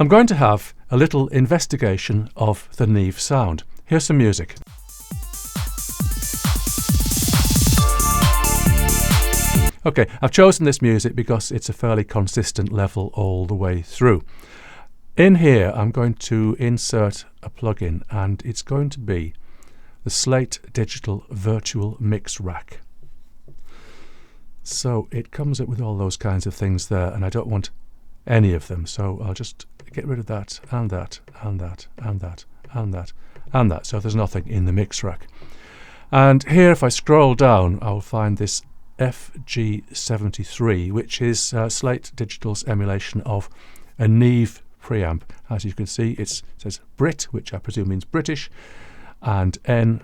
I'm going to have a little investigation of the Neve sound. Here's some music. Okay, I've chosen this music because it's a fairly consistent level all the way through. In here, I'm going to insert a plugin, and it's going to be the Slate Digital Virtual Mix Rack. So it comes up with all those kinds of things there, and I don't want any of them. So I'll just get rid of that, and that, and that, and that, and that, and that. So there's nothing in the mix rack. And here, if I scroll down, I'll find this FG-73, which is Slate Digital's emulation of a Neve preamp. As you can see, it says Brit, which I presume means British, and N,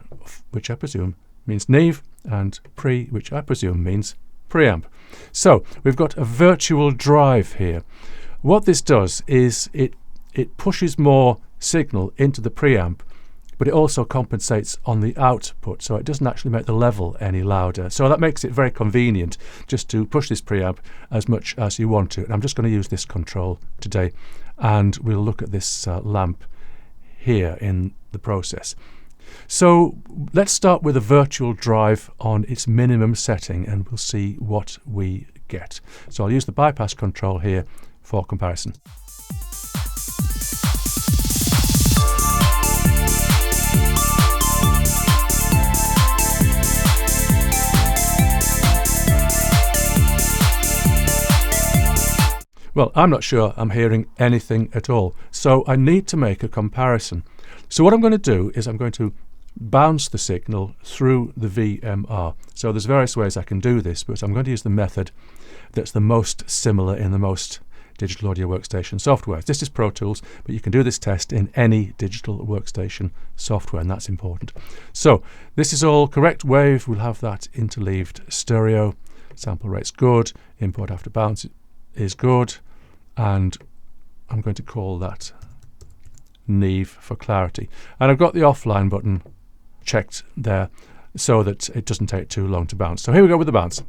which I presume means Neve, and Pre, which I presume means preamp. So we've got a virtual drive here. What this does is it pushes more signal into the preamp, but it also compensates on the output, so it doesn't actually make the level any louder. So that makes it very convenient just to push this preamp as much as you want to. And I'm just going to use this control today, and we'll look at this lamp here in the process. So let's start with a virtual drive on its minimum setting, and we'll see what we get. So I'll use the bypass control here for comparison. Well, I'm not sure I'm hearing anything at all, so I need to make a comparison. So what I'm going to do is I'm going to bounce the signal through the VMR. So there's various ways I can do this, but I'm going to use the method that's the most similar in the most digital audio workstation software. This is Pro Tools, but you can do this test in any digital workstation software, and that's important. So this is all correct wave. We'll have that interleaved stereo. Sample rate's good. Import after bounce is good. And I'm going to call that Neve for clarity. And I've got the offline button checked there so that it doesn't take too long to bounce. So here we go with the bounce.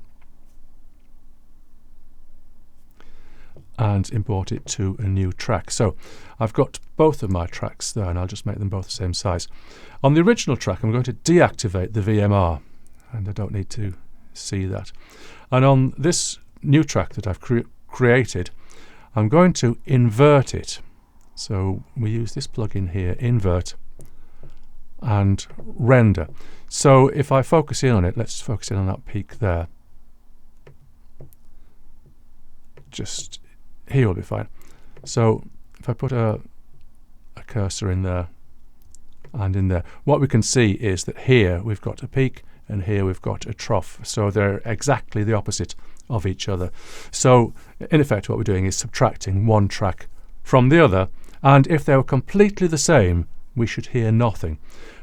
And import it to a new track. So I've got both of my tracks there, and I'll just make them both the same size. On the original track, I'm going to deactivate the VMR, and I don't need to see that. And on this new track that I've created, I'm going to invert it. So we use this plugin here, Invert and Render. So if I focus in on it, let's focus in on that peak there. Just here will be fine. So if I put a cursor in there and in there, what we can see is that here we've got a peak and here we've got a trough. So they're exactly the opposite of each other. So in effect what we're doing is subtracting one track from the other, and if they were completely the same, we should hear nothing.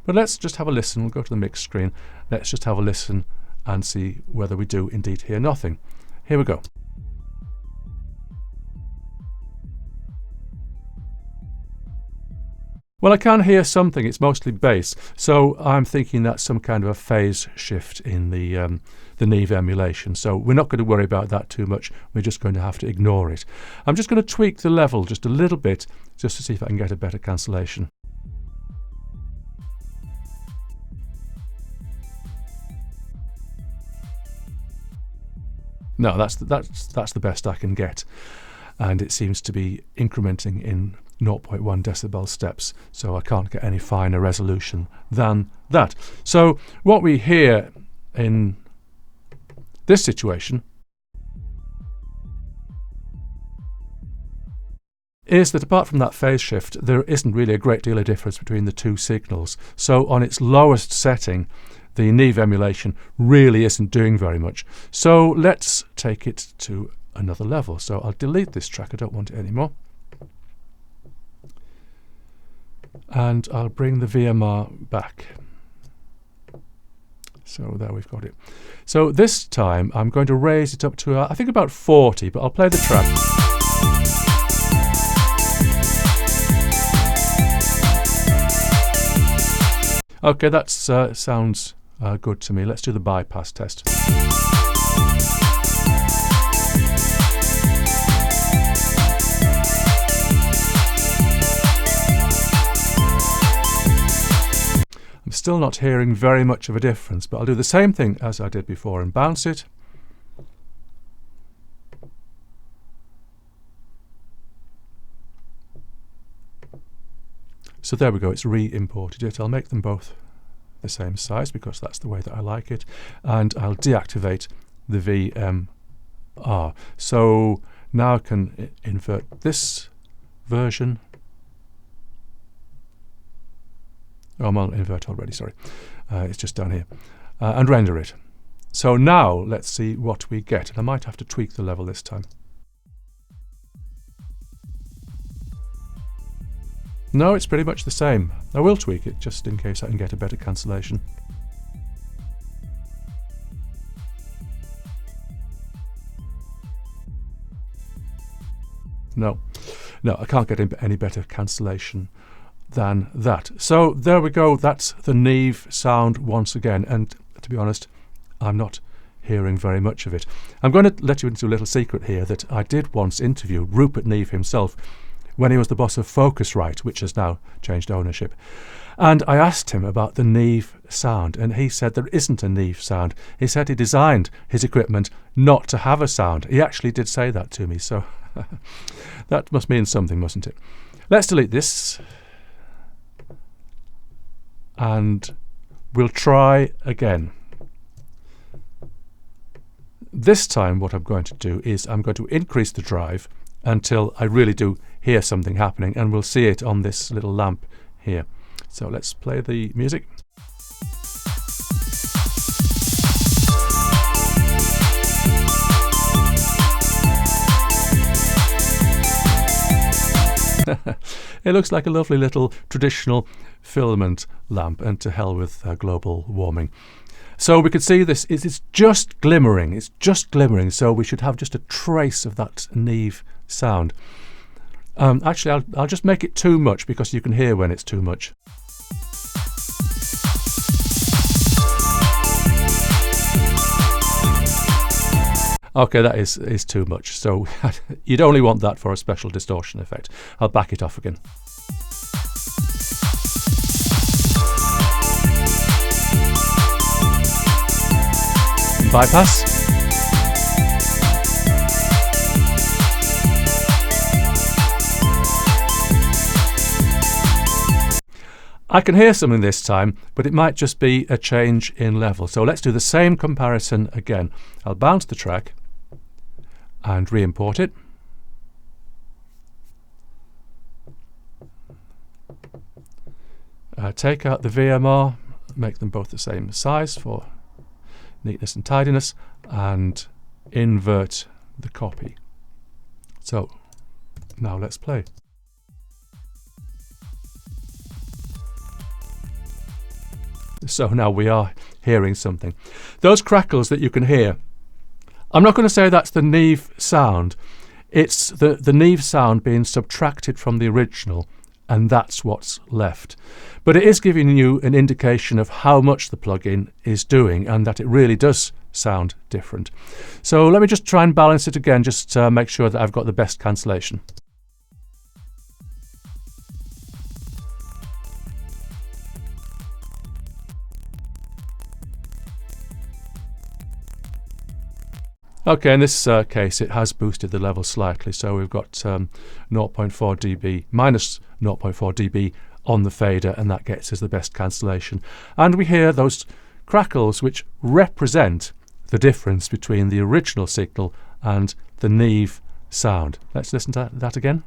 But let's just have a listen. We'll go to the mix screen. Let's just have a listen and see whether we do indeed hear nothing. Here we go. Well, I can hear something. It's mostly bass, so I'm thinking that's some kind of a phase shift in the Neve emulation. So we're not going to worry about that too much. We're just going to have to ignore it. I'm just going to tweak the level just a little bit, just to see if I can get a better cancellation. No, that's the best I can get, and it seems to be incrementing in 0.1 decibel steps, so I can't get any finer resolution than that. So what we hear in this situation is that apart from that phase shift, there isn't really a great deal of difference between the two signals. So on its lowest setting, the Neve emulation really isn't doing very much. So let's take it to another level. So I'll delete this track. I don't want it anymore. And I'll bring the VMR back. So there we've got it. So this time I'm going to raise it up to I think about 40, but I'll play the track. Okay, that sounds good to me. Let's do the bypass test. still not hearing very much of a difference, but I'll do the same thing as I did before and bounce it. So there we go, it's re-imported it. I'll make them both the same size because that's the way that I like it, and I'll deactivate the VMR. So now I can invert this version. Oh, I'm on invert already, sorry. It's just down here. And render it. So now let's see what we get. And I might have to tweak the level this time. No, it's pretty much the same. I will tweak it just in case I can get a better cancellation. No, I can't get any better cancellation than that. So there we go, that's the Neve sound once again, and to be honest, I'm not hearing very much of it. I'm going to let you into a little secret here that I did once interview Rupert Neve himself when he was the boss of Focusrite, which has now changed ownership. And I asked him about the Neve sound, and he said there isn't a Neve sound. He said he designed his equipment not to have a sound. He actually did say that to me, so that must mean something, mustn't it? Let's delete this. And we'll try again. This time what I'm going to do is I'm going to increase the drive until I really do hear something happening, and we'll see it on this little lamp here. So let's play the music. It looks like a lovely little traditional filament lamp, and to hell with global warming. So we can see this, it's just glimmering, so we should have just a trace of that Neve sound. Actually, I'll just make it too much because you can hear when it's too much. Okay, that is too much, so you'd only want that for a special distortion effect. I'll back it off again. Bypass. I can hear something this time, but it might just be a change in level. So let's do the same comparison again. I'll bounce the track and re-import it. Take out the VMR, make them both the same size for neatness and tidiness, and invert the copy. So now let's play. So now we are hearing something. Those crackles that you can hear, I'm not going to say that's the Neve sound. It's the Neve sound being subtracted from the original, and that's what's left. But it is giving you an indication of how much the plugin is doing, and that it really does sound different. So let me just try and balance it again, just to make sure that I've got the best cancellation. Okay, in this case it has boosted the level slightly, so we've got 0.4 dB, minus 0.4 dB on the fader, and that gets us the best cancellation. And we hear those crackles which represent the difference between the original signal and the Neve sound. Let's listen to that again.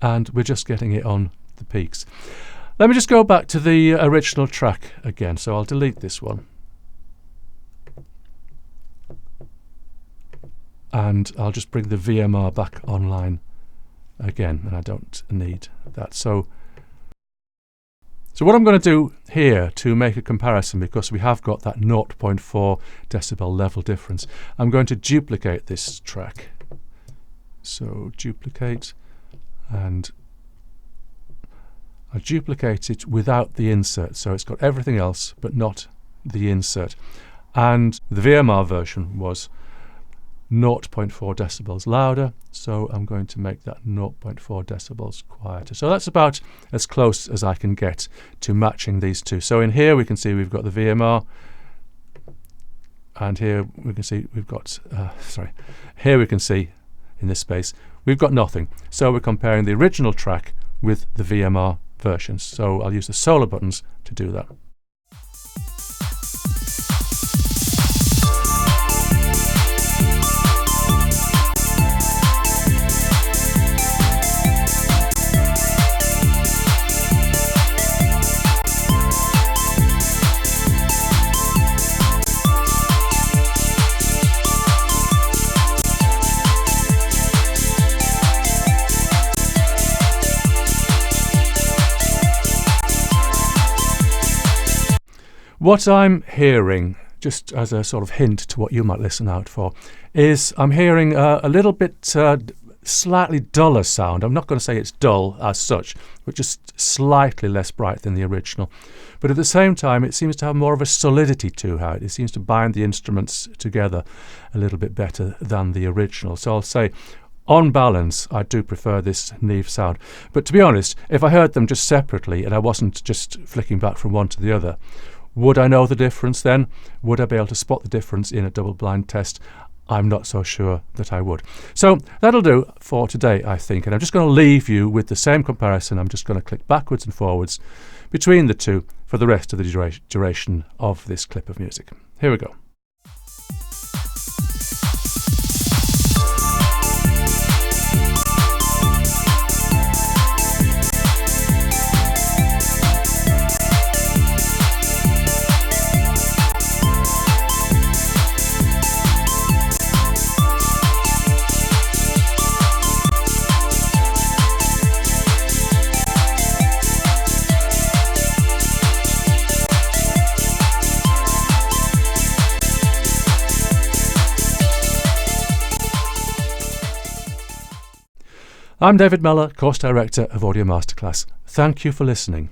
And we're just getting it on the peaks. Let me just go back to the original track again, so I'll delete this one. And I'll just bring the VMR back online again, and I don't need that. So what I'm going to do here to make a comparison, because we have got that 0.4 decibel level difference, I'm going to duplicate this track. So duplicate, and I duplicate it without the insert, so it's got everything else but not the insert. And the VMR version was 0.4 decibels louder, so I'm going to make that 0.4 decibels quieter. So that's about as close as I can get to matching these two. So in here we can see we've got the VMR, and here we can see we've got, here we can see in this space we've got nothing. So we're comparing the original track with the VMR versions. So I'll use the solar buttons to do that. What I'm hearing, just as a sort of hint to what you might listen out for, is I'm hearing a little bit slightly duller sound. I'm not going to say it's dull as such, but just slightly less bright than the original. But at the same time, it seems to have more of a solidity to how it seems to bind the instruments together a little bit better than the original. So I'll say, on balance, I do prefer this Neve sound. But to be honest, if I heard them just separately and I wasn't just flicking back from one to the other, would I know the difference then? Would I be able to spot the difference in a double-blind test? I'm not so sure that I would. So that'll do for today, I think. And I'm just going to leave you with the same comparison. I'm just going to click backwards and forwards between the two for the rest of the duration of this clip of music. Here we go. I'm David Mellor, Course Director of Audio Masterclass. Thank you for listening.